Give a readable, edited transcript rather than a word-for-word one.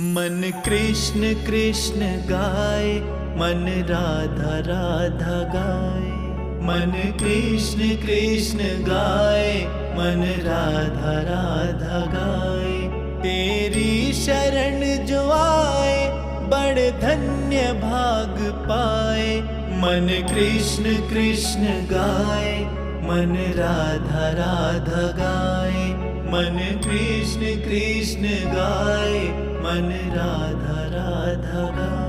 मन कृष्ण कृष्ण गाए, मन राधा राधा गाए। मन कृष्ण कृष्ण गाए, मन राधा राधा गाए। तेरी शरण जो आए, बड़े धन्य भाग पाए। मन कृष्ण कृष्ण गाए, मन राधा राधा गाए। मन कृष्ण कृष्ण गाए, मन राधा राधा गाए।